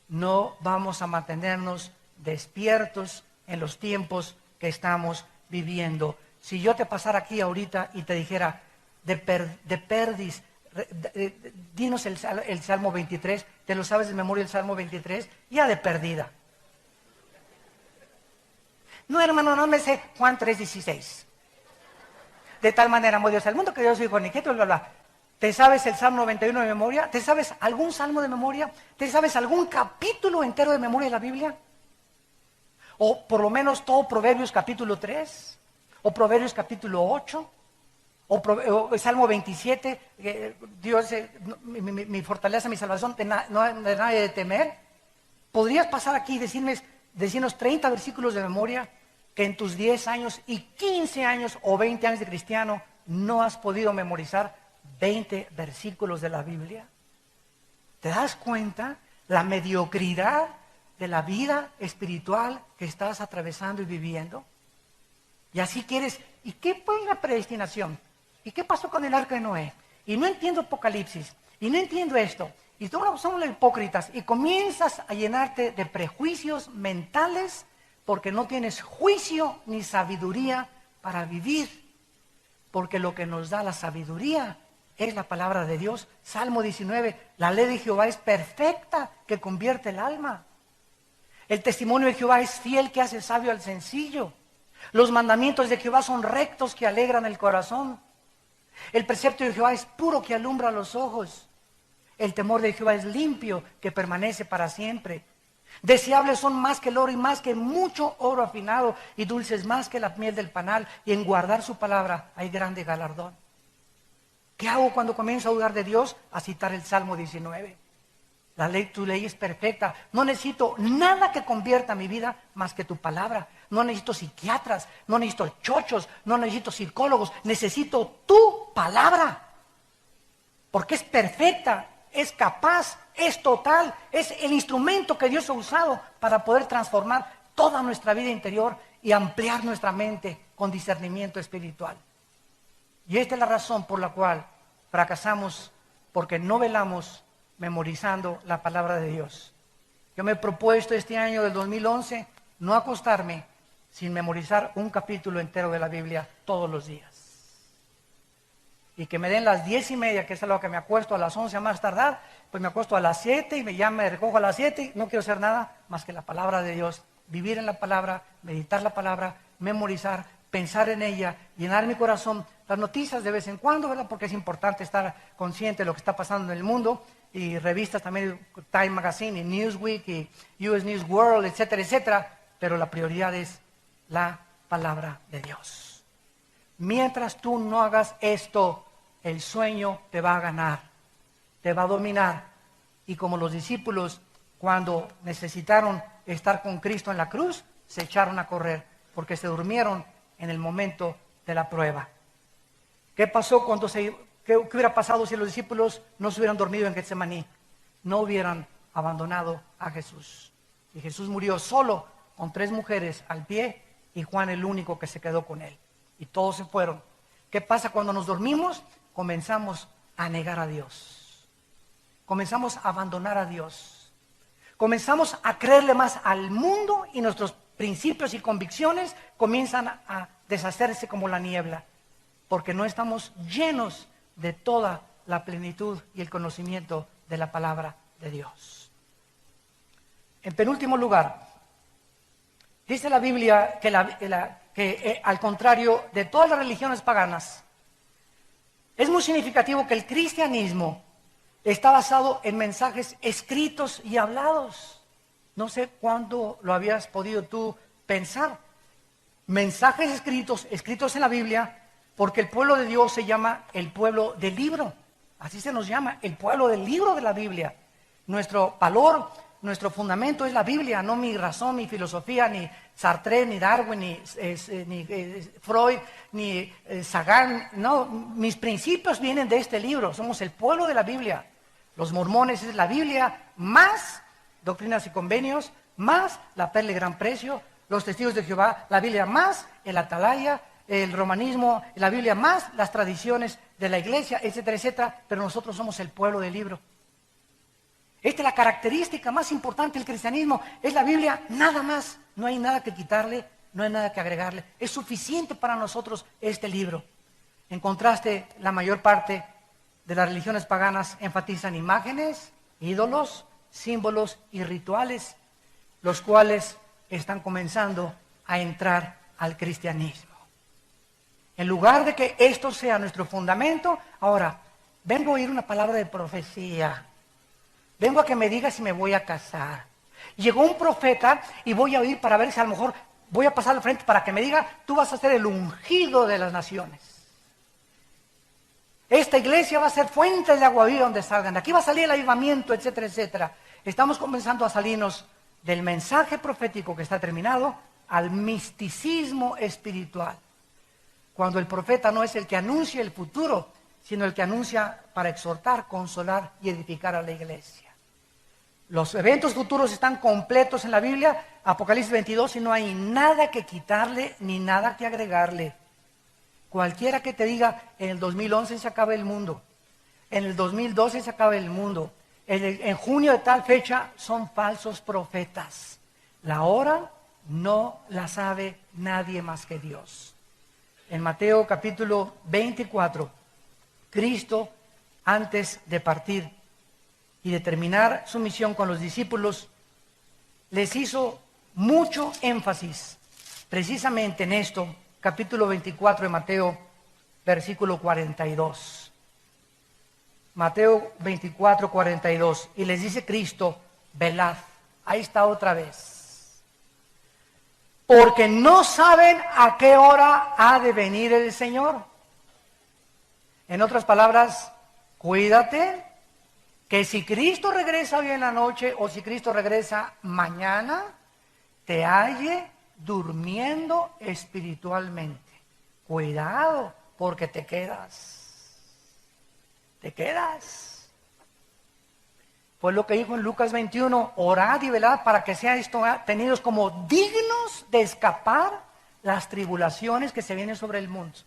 no vamos a mantenernos despiertos en los tiempos que estamos viviendo. Si yo te pasara aquí ahorita y te dijera, de perdis, dinos el Salmo 23, ¿te lo sabes de memoria el Salmo 23? Ya de perdida. No, hermano, no me sé Juan 3:16. De tal manera amó Dios al mundo que Dios dijo, ni qué, bla, bla, bla. ¿Te sabes el Salmo 91 de memoria? ¿Te sabes algún salmo de memoria? ¿Te sabes algún capítulo entero de memoria de la Biblia? O por lo menos todo Proverbios capítulo 3, o Proverbios capítulo 8, o Salmo 27, Dios mi fortaleza, mi salvación, no de nadie de temer. ¿Podrías pasar aquí y decirnos 30 versículos de memoria que en tus 10 años y 15 años o 20 años de cristiano no has podido memorizar 20 versículos de la Biblia? ¿Te das cuenta la mediocridad de la vida espiritual que estás atravesando y viviendo? Y así quieres, ¿y qué fue la predestinación? ¿Y qué pasó con el arca de Noé? Y no entiendo Apocalipsis, y no entiendo esto. Y todos somos hipócritas, y comienzas a llenarte de prejuicios mentales porque no tienes juicio ni sabiduría para vivir. Porque lo que nos da la sabiduría es la palabra de Dios. Salmo 19, la ley de Jehová es perfecta, que convierte el alma. El testimonio de Jehová es fiel, que hace sabio al sencillo. Los mandamientos de Jehová son rectos, que alegran el corazón. El precepto de Jehová es puro, que alumbra los ojos. El temor de Jehová es limpio, que permanece para siempre. Deseables son más que el oro y más que mucho oro afinado, y dulces más que la miel del panal, y en guardar su palabra hay grande galardón. ¿Qué hago cuando comienzo a dudar de Dios? A citar el Salmo 19. Tu ley es perfecta. No necesito nada que convierta mi vida más que tu palabra. No necesito psiquiatras, no necesito chochos, no necesito psicólogos. Necesito tu palabra. Porque es perfecta, es capaz, es total, es el instrumento que Dios ha usado para poder transformar toda nuestra vida interior y ampliar nuestra mente con discernimiento espiritual. Y esta es la razón por la cual fracasamos, porque no velamos memorizando la palabra de Dios. Yo me he propuesto este año del 2011 no acostarme sin memorizar un capítulo entero de la Biblia todos los días. Y que me den las 10:30, que es a lo que me acuesto, a las 11 a más tardar, pues me acuesto a las 7 y ya me recojo a las 7 y no quiero hacer nada más que la palabra de Dios. Vivir en la palabra, meditar la palabra, memorizar, pensar en ella, llenar mi corazón. Las noticias de vez en cuando, ¿verdad? Porque es importante estar consciente de lo que está pasando en el mundo. Y revistas también, Time Magazine y Newsweek y US News World, etcétera, etcétera. Pero la prioridad es la palabra de Dios. Mientras tú no hagas esto, el sueño te va a ganar, te va a dominar. Y como los discípulos cuando necesitaron estar con Cristo en la cruz, se echaron a correr porque se durmieron en el momento de la prueba. ¿Qué pasó qué hubiera pasado si los discípulos no se hubieran dormido en Getsemaní? No hubieran abandonado a Jesús. Y Jesús murió solo con 3 mujeres al pie y Juan el único que se quedó con él. Y todos se fueron. ¿Qué pasa cuando nos dormimos? Comenzamos a negar a Dios. Comenzamos a abandonar a Dios. Comenzamos a creerle más al mundo y nuestros principios y convicciones comienzan a deshacerse como la niebla, porque no estamos llenos de toda la plenitud y el conocimiento de la palabra de Dios. En penúltimo lugar, dice la Biblia que al contrario de todas las religiones paganas, es muy significativo que el cristianismo está basado en mensajes escritos y hablados. No sé cuándo lo habías podido tú pensar. Mensajes escritos en la Biblia, porque el pueblo de Dios se llama el pueblo del libro. Así se nos llama, el pueblo del libro de la Biblia. Nuestro valor, nuestro fundamento es la Biblia, no mi razón, mi filosofía, ni Sartre, ni Darwin, ni Freud, ni Sagan. No, mis principios vienen de este libro. Somos el pueblo de la Biblia. Los mormones es la Biblia más Doctrinas y Convenios, más la Perla de Gran Precio. Los Testigos de Jehová, la Biblia más el Atalaya, el romanismo, la Biblia más las tradiciones de la iglesia, etcétera, etcétera. Pero nosotros somos el pueblo del libro. Esta es la característica más importante del cristianismo. Es la Biblia, nada más. No hay nada que quitarle, no hay nada que agregarle. Es suficiente para nosotros este libro. En contraste, la mayor parte de las religiones paganas enfatizan imágenes, ídolos, símbolos y rituales, los cuales están comenzando a entrar al cristianismo. En lugar de que esto sea nuestro fundamento, ahora, vengo a oír una palabra de profecía. Vengo a que me diga si me voy a casar. Llegó un profeta y voy a oír para ver si a lo mejor voy a pasar al frente para que me diga, tú vas a ser el ungido de las naciones. Esta iglesia va a ser fuente de agua viva donde salgan. De aquí va a salir el avivamiento, etcétera, etcétera. Estamos comenzando a salirnos del mensaje profético que está terminado al misticismo espiritual. Cuando el profeta no es el que anuncia el futuro, sino el que anuncia para exhortar, consolar y edificar a la iglesia. Los eventos futuros están completos en la Biblia, Apocalipsis 22, y no hay nada que quitarle ni nada que agregarle. Cualquiera que te diga, en el 2011 se acaba el mundo, en el 2012 se acaba el mundo, en junio de tal fecha, son falsos profetas. La hora no la sabe nadie más que Dios. En Mateo capítulo 24, Cristo, antes de partir y de terminar su misión con los discípulos, les hizo mucho énfasis precisamente en esto, capítulo 24 de Mateo, versículo 42. Mateo 24, 42. Y les dice Cristo, velad. Ahí está otra vez. Porque no saben a qué hora ha de venir el Señor. En otras palabras, cuídate que si Cristo regresa hoy en la noche o si Cristo regresa mañana, te halle durmiendo espiritualmente. Cuidado, porque te quedas. Te quedas. Pues lo que dijo en Lucas 21, orad y velad para que sean tenidos como dignos de escapar las tribulaciones que se vienen sobre el mundo.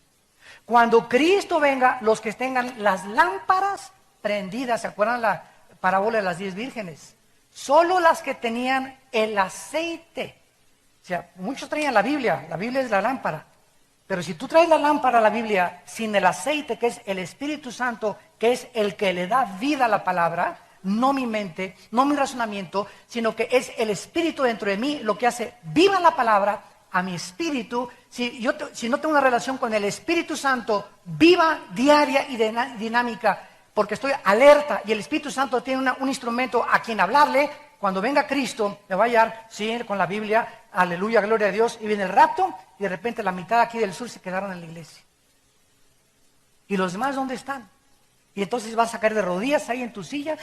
Cuando Cristo venga, los que tengan las lámparas prendidas, ¿se acuerdan la parábola de las 10 vírgenes? Solo las que tenían el aceite. O sea, muchos traían la Biblia es la lámpara. Pero si tú traes la lámpara a la Biblia sin el aceite, que es el Espíritu Santo, que es el que le da vida a la palabra, no mi mente, no mi razonamiento, sino que es el Espíritu dentro de mí lo que hace viva la palabra a mi espíritu. Si no tengo una relación con el Espíritu Santo viva, diaria y dinámica, porque estoy alerta y el Espíritu Santo tiene un instrumento a quien hablarle, cuando venga Cristo me va a hallar, sí, con la Biblia, aleluya, gloria a Dios, y viene el rapto y de repente la mitad aquí del sur se quedaron en la iglesia. ¿Y los demás dónde están? Y entonces vas a caer de rodillas ahí en tu silla.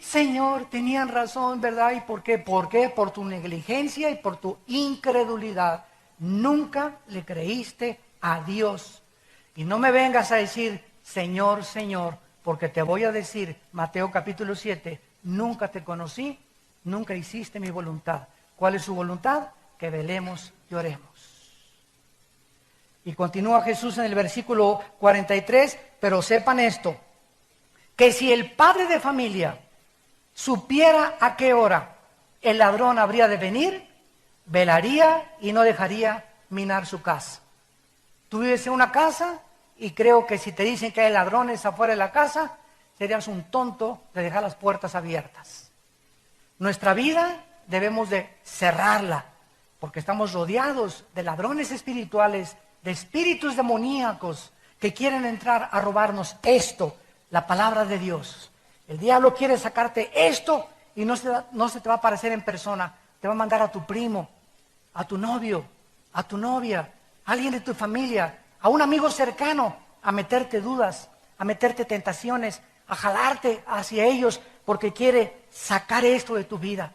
Señor, tenían razón, ¿verdad? ¿Y por qué? ¿Por qué? Por tu negligencia y por tu incredulidad. Nunca le creíste a Dios. Y no me vengas a decir, Señor, Señor, porque te voy a decir, Mateo capítulo 7, nunca te conocí, nunca hiciste mi voluntad. ¿Cuál es su voluntad? Que velemos y oremos. Y continúa Jesús en el versículo 43, pero sepan esto, que si el padre de familia supiera a qué hora el ladrón habría de venir, velaría y no dejaría minar su casa. Tú vives en una casa y creo que si te dicen que hay ladrones afuera de la casa, serías un tonto de dejar las puertas abiertas. Nuestra vida debemos de cerrarla, porque estamos rodeados de ladrones espirituales, de espíritus demoníacos que quieren entrar a robarnos esto, la palabra de Dios. El diablo quiere sacarte esto y no se te va a aparecer en persona, te va a mandar a tu primo, a tu novio, a tu novia, a alguien de tu familia, a un amigo cercano, a meterte dudas, a meterte tentaciones, a jalarte hacia ellos, porque quiere sacar esto de tu vida,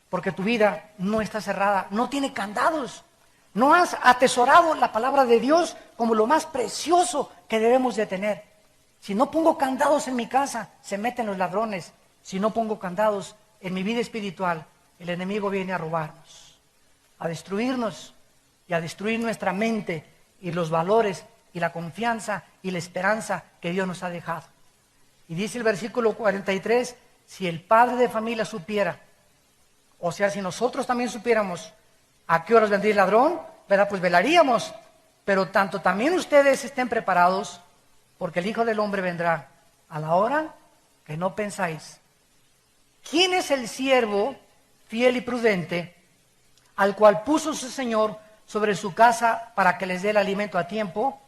porque tu vida no está cerrada, no tiene candados, no has atesorado la palabra de Dios como lo más precioso que debemos de tener. Si no pongo candados en mi casa, se meten los ladrones. Si no pongo candados en mi vida espiritual, el enemigo viene a robarnos, a destruirnos y a destruir nuestra mente y los valores y la confianza y la esperanza que Dios nos ha dejado. Y dice el versículo 43, si el padre de familia supiera, o sea, si nosotros también supiéramos a qué horas vendría el ladrón, ¿verdad? Pues velaríamos. Pero tanto también ustedes estén preparados, porque el Hijo del Hombre vendrá a la hora que no pensáis. ¿Quién es el siervo fiel y prudente, al cual puso su Señor sobre su casa para que les dé el alimento a tiempo?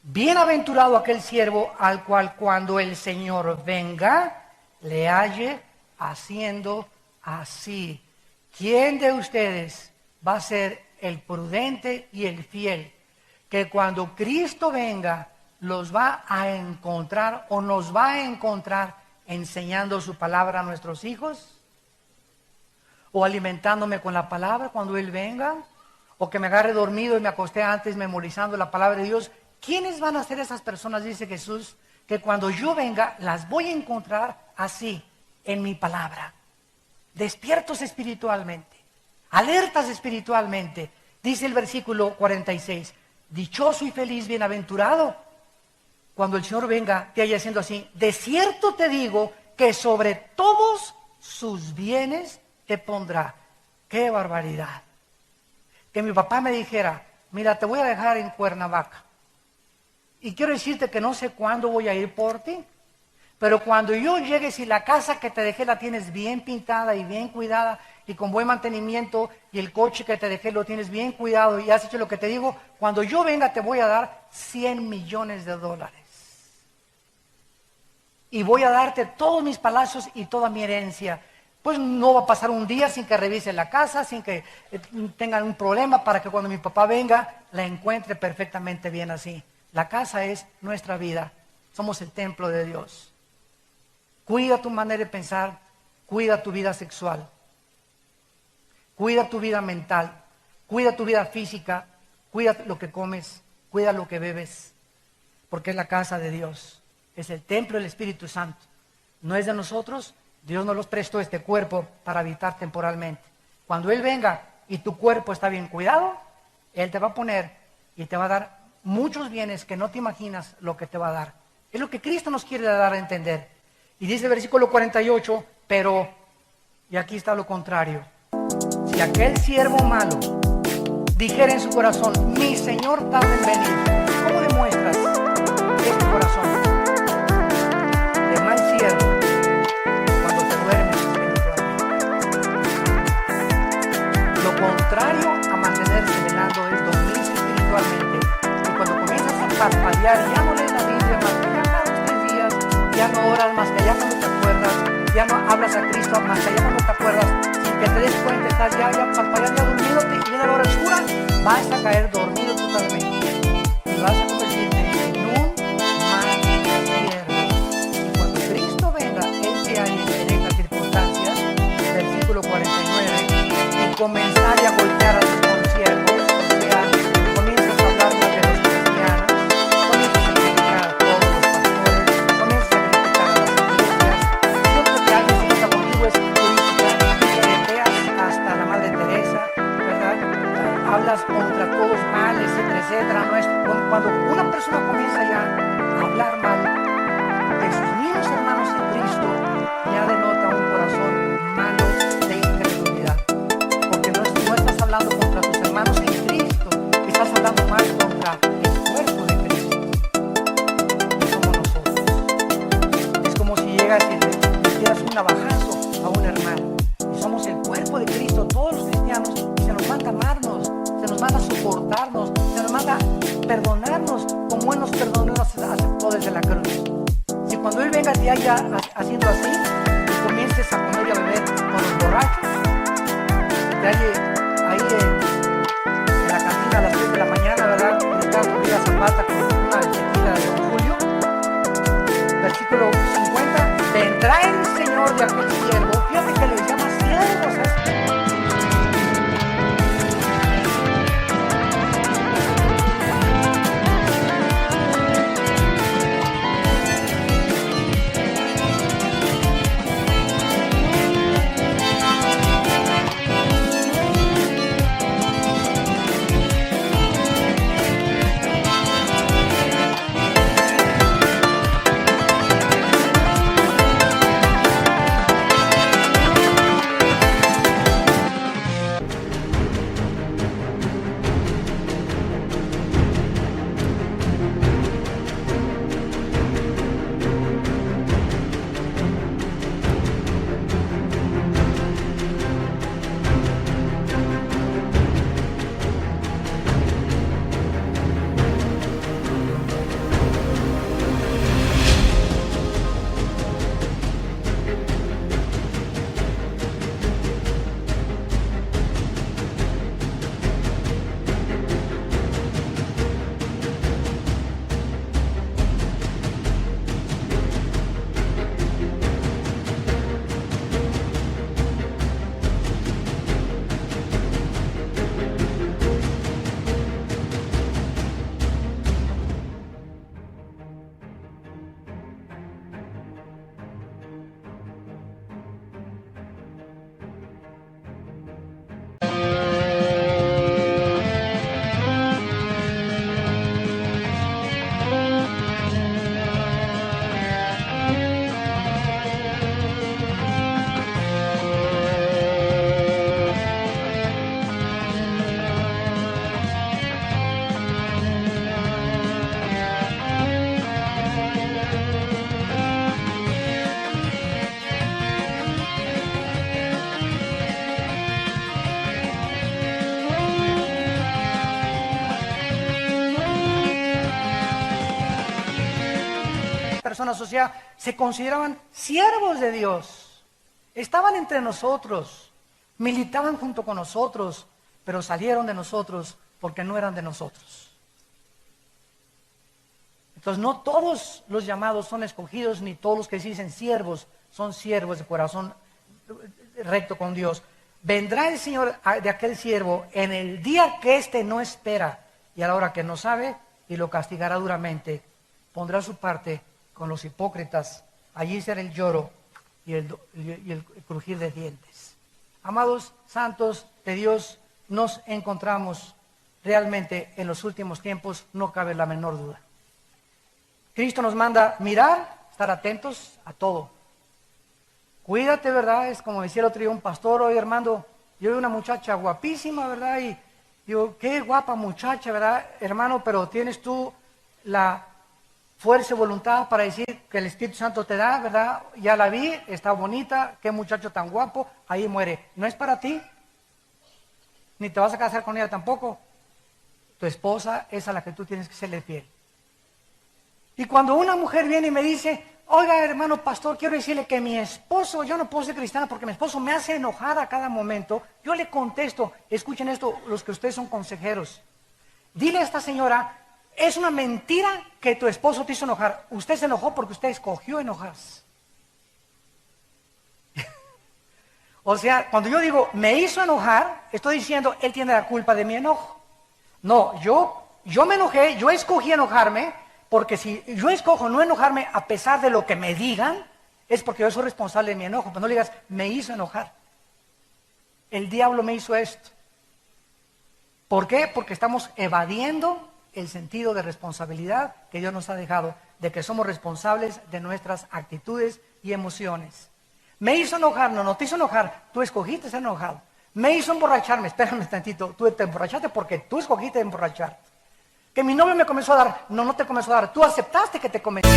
Bienaventurado aquel siervo al cual cuando el Señor venga, le halle haciendo así. ¿Quién de ustedes va a ser el prudente y el fiel, que cuando Cristo venga los va a encontrar o nos va a encontrar enseñando su palabra a nuestros hijos? ¿O alimentándome con la palabra cuando Él venga? ¿O que me agarre dormido y me acosté antes memorizando la palabra de Dios? ¿Quiénes van a ser esas personas? Dice Jesús, que cuando yo venga las voy a encontrar así, en mi palabra. Despiertos espiritualmente, alertas espiritualmente. Dice el versículo 46, dichoso y feliz, bienaventurado, cuando el Señor venga te haya haciendo así. De cierto te digo que sobre todos sus bienes te pondrá. ¡Qué barbaridad! Que mi papá me dijera, mira, te voy a dejar en Cuernavaca y quiero decirte que no sé cuándo voy a ir por ti, pero cuando yo llegue, si la casa que te dejé la tienes bien pintada y bien cuidada y con buen mantenimiento, y el coche que te dejé lo tienes bien cuidado y has hecho lo que te digo, cuando yo venga te voy a dar $100 millones. Y voy a darte todos mis palacios y toda mi herencia. Pues no va a pasar un día sin que revise la casa, sin que tengan un problema, para que cuando mi papá venga la encuentre perfectamente bien así. La casa es nuestra vida, somos el templo de Dios. Cuida tu manera de pensar, cuida tu vida sexual, cuida tu vida mental, cuida tu vida física, cuida lo que comes, cuida lo que bebes, porque es la casa de Dios, es el templo del Espíritu Santo. No es de nosotros, Dios nos los prestó este cuerpo para habitar temporalmente. Cuando Él venga y tu cuerpo está bien cuidado, Él te va a poner y te va a dar muchos bienes que no te imaginas lo que te va a dar. Es lo que Cristo nos quiere dar a entender. Y dice el versículo 48, pero, y aquí está lo contrario, si aquel siervo malo dijera en su corazón, mi Señor tarda en venir, ¿cómo demuestras este corazón de mal siervo? Cuando te duermes espiritualmente. Lo contrario a mantenerse velando es dormirse espiritualmente. Y cuando comienzas a parpadear, ya no lees la Biblia más que ya cada 3 días, ya no oras más que ya cuando te acuerdas, ya no hablas a Cristo más que ya cuando te acuerdas, sin que te des cuenta, estás ya parpadeando, dormidote, y viene la hora oscura, vas a caer dormido totalmente y vas a convertirte en un mal siervo. navajazo a un hermano. Y somos el cuerpo de Cristo, todos los cristianos, y se nos manda amarnos, se nos manda soportarnos, se nos manda perdonarnos como Él nos perdonó, nos aceptó desde la cruz. Si cuando Él venga te haya haciendo así, y comiences a comer y a beber con los borrachos, te halle ahí en la cantina a las 3 de la mañana, ¿verdad? Gritando Vida Zapata con una tequila de Don Julio. Versículo 50, vendrá el Señor de aquel siervo. Fíjate que les llama siervos a este. Personas, o sea, se consideraban siervos de Dios, estaban entre nosotros, militaban junto con nosotros, pero salieron de nosotros porque no eran de nosotros. Entonces no todos los llamados son escogidos, ni todos los que se dicen siervos son siervos de corazón recto con Dios. Vendrá el Señor de aquel siervo en el día que éste no espera y a la hora que no sabe, y lo castigará duramente, pondrá su parte con los hipócritas, allí será el lloro y el crujir de dientes. Amados santos de Dios, nos encontramos realmente en los últimos tiempos, no cabe la menor duda. Cristo nos manda mirar, estar atentos a todo. Cuídate, ¿verdad? Es como decía el otro día un pastor: oye, hermano, yo veo una muchacha guapísima, ¿verdad? Y digo, qué guapa muchacha, ¿verdad, hermano? Pero tienes tú la fuerza y voluntad para decir que el Espíritu Santo te da, ¿verdad? Ya la vi, está bonita, qué muchacho tan guapo, ahí muere. No es para ti, ni te vas a casar con ella tampoco. Tu esposa es a la que tú tienes que serle fiel. Y cuando una mujer viene y me dice: oiga, hermano pastor, quiero decirle que mi esposo, yo no puedo ser cristiana porque mi esposo me hace enojar a cada momento, yo le contesto, escuchen esto, los que ustedes son consejeros, dile a esta señora: es una mentira que tu esposo te hizo enojar. Usted se enojó porque usted escogió enojarse. O sea, cuando yo digo me hizo enojar, estoy diciendo él tiene la culpa de mi enojo. No, yo me enojé, yo escogí enojarme, porque si yo escojo no enojarme a pesar de lo que me digan, es porque yo soy responsable de mi enojo. Pero no le digas me hizo enojar. El diablo me hizo esto. ¿Por qué? Porque estamos evadiendo el sentido de responsabilidad que Dios nos ha dejado, de que somos responsables de nuestras actitudes y emociones. Me hizo enojar, no te hizo enojar, tú escogiste ser enojado. Me hizo emborracharme, espérame tantito, tú te emborrachaste porque tú escogiste emborracharte. Que mi novio me comenzó a dar, no te comenzó a dar, tú aceptaste que te comenzó.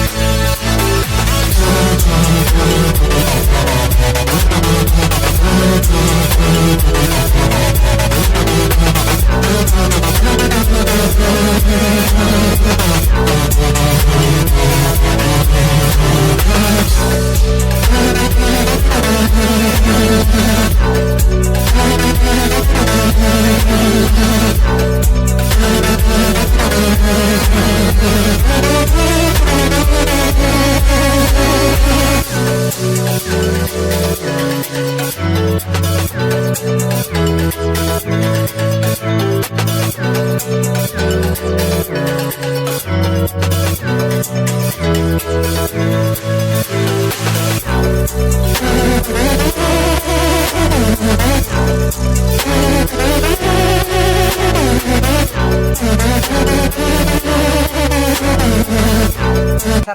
Empezar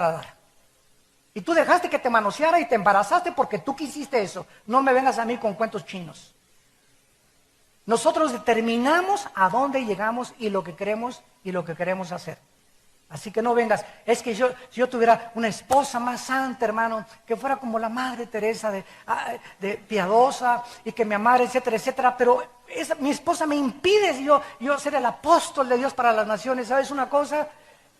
a dar. Y tú dejaste que te manoseara y te embarazaste porque tú quisiste eso. No me vengas a mí con cuentos chinos. Nosotros determinamos a dónde llegamos y lo que queremos hacer. Así que no vengas, es que si yo tuviera una esposa más santa, hermano, que fuera como la Madre Teresa de piadosa y que me amara, etcétera, etcétera, pero mi esposa me impide yo ser el apóstol de Dios para las naciones. ¿Sabes una cosa?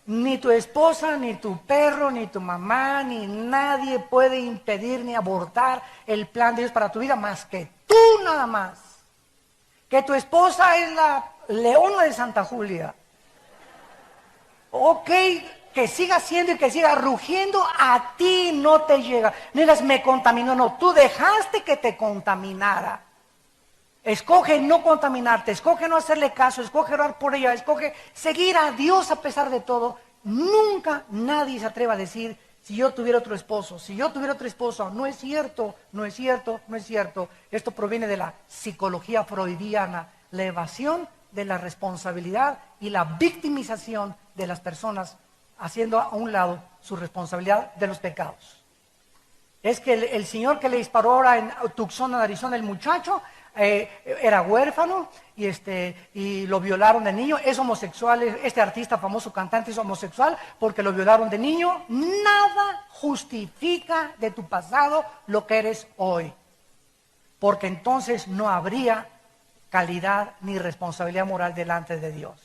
Ni tu esposa, ni tu perro, ni tu mamá, ni nadie puede impedir ni abortar el plan de Dios para tu vida más que tú nada más. Que tu esposa es la leona de Santa Julia. Ok, que siga siendo y que siga rugiendo, a ti no te llega. No digas, me contaminó, no, tú dejaste que te contaminara. Escoge no contaminarte, escoge no hacerle caso, escoge orar por ella, escoge seguir a Dios a pesar de todo. Nunca nadie se atreva a decir, si yo tuviera otro esposo, si yo tuviera otro esposo. No es cierto, no es cierto, no es cierto. Esto proviene de la psicología freudiana, la evasión de la responsabilidad y la victimización de las personas, haciendo a un lado su responsabilidad de los pecados. Es que el señor que le disparó ahora en Tucson, Arizona, el muchacho, era huérfano y lo violaron de niño, es homosexual, este artista famoso cantante es homosexual porque lo violaron de niño. Nada justifica de tu pasado lo que eres hoy, porque entonces no habría calidad ni responsabilidad moral delante de Dios.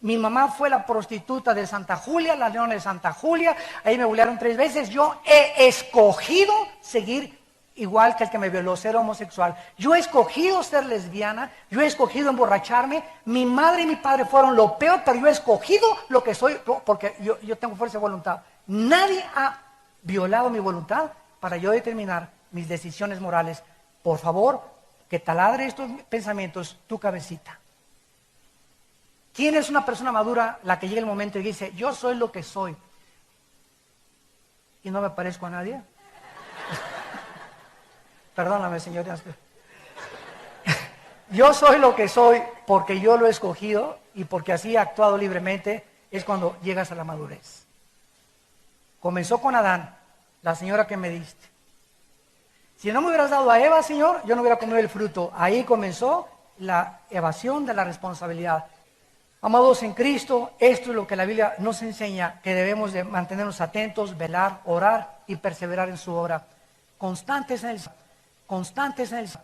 Mi mamá fue la prostituta de Santa Julia, la leona de Santa Julia, ahí me violaron 3 veces. Yo he escogido seguir igual que el que me violó, ser homosexual. Yo he escogido ser lesbiana, yo he escogido emborracharme. Mi madre y mi padre fueron lo peor, pero yo he escogido lo que soy, porque yo tengo fuerza de voluntad. Nadie ha violado mi voluntad para yo determinar mis decisiones morales. Por favor, que taladre estos pensamientos tu cabecita. ¿Quién es una persona madura? La que llega el momento y dice, yo soy lo que soy y no me parezco a nadie. Perdóname, señoras. Yo soy lo que soy porque yo lo he escogido y porque así he actuado libremente. Es cuando llegas a la madurez. Comenzó con Adán, la señora que me diste. Si no me hubieras dado a Eva, Señor, yo no hubiera comido el fruto. Ahí comenzó la evasión de la responsabilidad. Amados en Cristo, esto es lo que la Biblia nos enseña, que debemos de mantenernos atentos, velar, orar y perseverar en su obra. Constantes en el